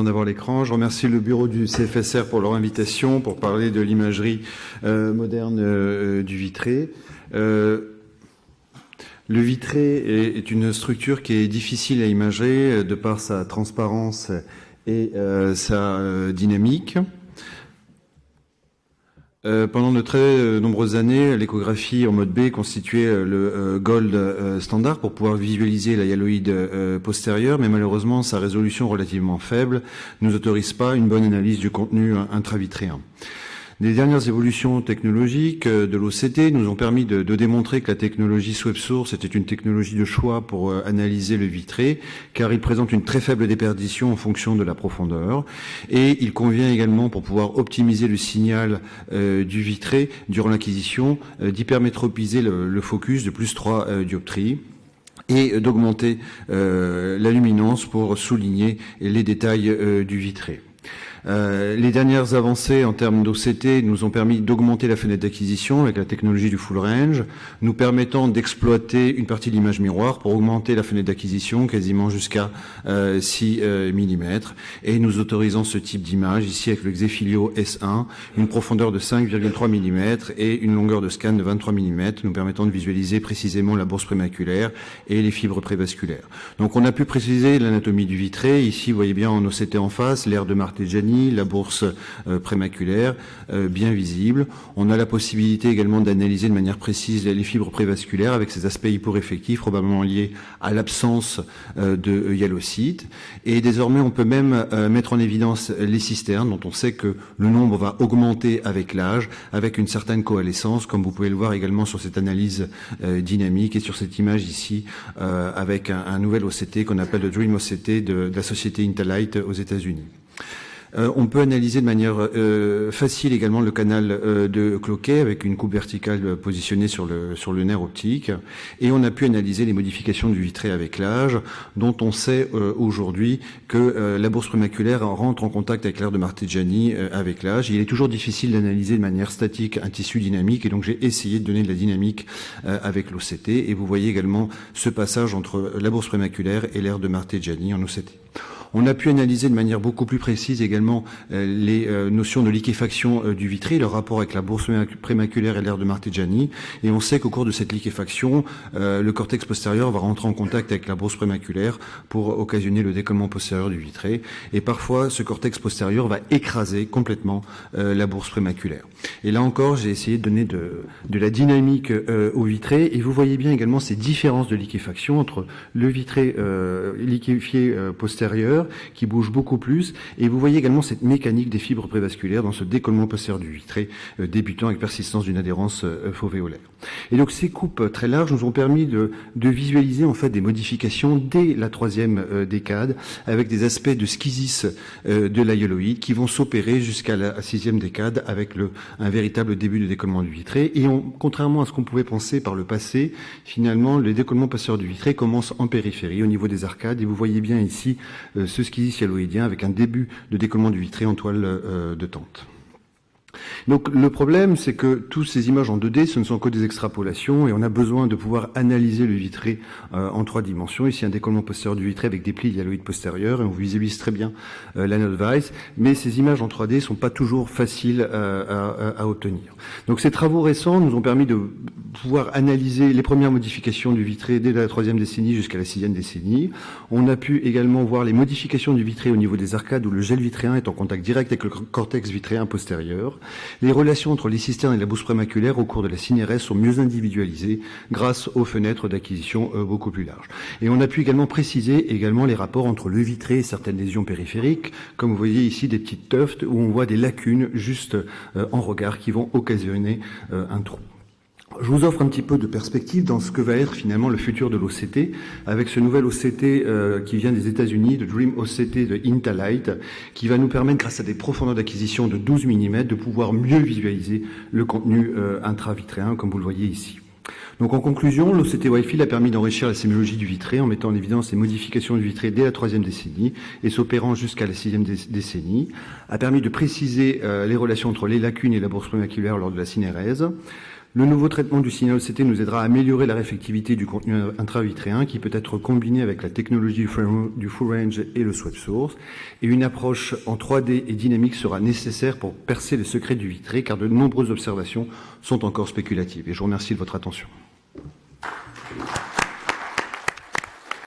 D'avoir l'écran. Je remercie le bureau du CFSR pour leur invitation pour parler de l'imagerie moderne du vitré. Le vitré est une structure qui est difficile à imager de par sa transparence et sa dynamique. Pendant de très nombreuses années, l'échographie en mode B constituait le gold standard pour pouvoir visualiser la hyaloïde postérieure, mais malheureusement, sa résolution relativement faible ne nous autorise pas une bonne analyse du contenu intravitréen. Les dernières évolutions technologiques de l'OCT nous ont permis de démontrer que la technologie SwepSource était une technologie de choix pour analyser le vitré, car il présente une très faible déperdition en fonction de la profondeur. Et il convient également, pour pouvoir optimiser le signal du vitré durant l'acquisition, d'hypermétropiser le focus de plus 3 dioptries et d'augmenter la luminance pour souligner les détails du vitré. Les dernières avancées en termes d'OCT nous ont permis d'augmenter la fenêtre d'acquisition avec la technologie du full range, nous permettant d'exploiter une partie de l'image miroir pour augmenter la fenêtre d'acquisition quasiment jusqu'à 6 mm et nous autorisant ce type d'image ici avec le Xefilio S1, une profondeur de 5,3 mm et une longueur de scan de 23 mm, nous permettant de visualiser précisément la bourse prémaculaire et les fibres prévasculaires. Donc on a pu préciser l'anatomie du vitré. Ici vous voyez bien en OCT en face l'aire de Marteggiani, la bourse prémaculaire bien visible. On a la possibilité également d'analyser de manière précise les fibres prévasculaires avec ces aspects hyporéflectifs probablement liés à l'absence de hyalocytes. Et désormais, on peut même mettre en évidence les cisternes dont on sait que le nombre va augmenter avec l'âge, avec une certaine coalescence, comme vous pouvez le voir également sur cette analyse dynamique et sur cette image ici avec un nouvel OCT qu'on appelle le Dream OCT de la société Intalight aux États-Unis. On peut analyser de manière facile également le canal de Cloquet avec une coupe verticale positionnée sur le nerf optique, et on a pu analyser les modifications du vitré avec l'âge, dont on sait aujourd'hui que la bourse prémaculaire rentre en contact avec l'aire de Marteggiani avec l'âge. Il est toujours difficile d'analyser de manière statique un tissu dynamique, et donc j'ai essayé de donner de la dynamique avec l'OCT, et vous voyez également ce passage entre la bourse prémaculaire et l'aire de Marteggiani en OCT. On a pu analyser de manière beaucoup plus précise également les notions de liquéfaction du vitré, leur rapport avec la bourse prémaculaire et l'aire de Marteggiani. Et on sait qu'au cours de cette liquéfaction, le cortex postérieur va rentrer en contact avec la bourse prémaculaire pour occasionner le décollement postérieur du vitré. Et parfois, ce cortex postérieur va écraser complètement la bourse prémaculaire. Et là encore, j'ai essayé de donner de la dynamique au vitré. Et vous voyez bien également ces différences de liquéfaction entre le vitré liquéfié postérieur qui bouge beaucoup plus, et vous voyez également cette mécanique des fibres prévasculaires dans ce décollement postérieur du vitré débutant avec persistance d'une adhérence fovéolaire. Et donc ces coupes très larges nous ont permis de visualiser en fait des modifications dès la 3e décade avec des aspects de schisis de la hyaloïde qui vont s'opérer jusqu'à la 6e décade avec un véritable début de décollement du vitré. Et contrairement à ce qu'on pouvait penser par le passé, finalement le décollement postérieur du vitré commence en périphérie au niveau des arcades, et vous voyez bien ici ce schisis hyaloïdien avec un début de décollement du vitré en toile de tente. Donc le problème, c'est que toutes ces images en 2D, ce ne sont que des extrapolations, et on a besoin de pouvoir analyser le vitré en 3 dimensions. Ici, un décollement postérieur du vitré avec des plis hyaloïdes postérieurs, et on visualise très bien l'anode Weiss, mais ces images en 3D ne sont pas toujours faciles à obtenir. Donc ces travaux récents nous ont permis de pouvoir analyser les premières modifications du vitré dès la 3e décennie jusqu'à la 6e décennie. On a pu également voir les modifications du vitré au niveau des arcades où le gel vitréen est en contact direct avec le cortex vitréen postérieur. Les relations entre les cisternes et la bourse prémaculaire au cours de la CNRS sont mieux individualisées grâce aux fenêtres d'acquisition beaucoup plus larges. Et on a pu également préciser les rapports entre le vitré et certaines lésions périphériques, comme vous voyez ici des petites tufts où on voit des lacunes juste en regard qui vont occasionner un trou. Je vous offre un petit peu de perspective dans ce que va être finalement le futur de l'OCT, avec ce nouvel OCT qui vient des États-Unis, le Dream OCT de Intalight, qui va nous permettre, grâce à des profondeurs d'acquisition de 12 mm, de pouvoir mieux visualiser le contenu intravitréen, comme vous le voyez ici. Donc en conclusion, l'OCT Wi-Fi a permis d'enrichir la sémiologie du vitré en mettant en évidence les modifications du vitré dès la 3e décennie et s'opérant jusqu'à la 6e décennie, a permis de préciser les relations entre les lacunes et la bourse prémaculaire lors de la synérèse, Le nouveau traitement du signal OCT nous aidera à améliorer la réflectivité du contenu intravitréen qui peut être combiné avec la technologie du full range et le swap source. Et une approche en 3D et dynamique sera nécessaire pour percer les secrets du vitré car de nombreuses observations sont encore spéculatives. Et je vous remercie de votre attention.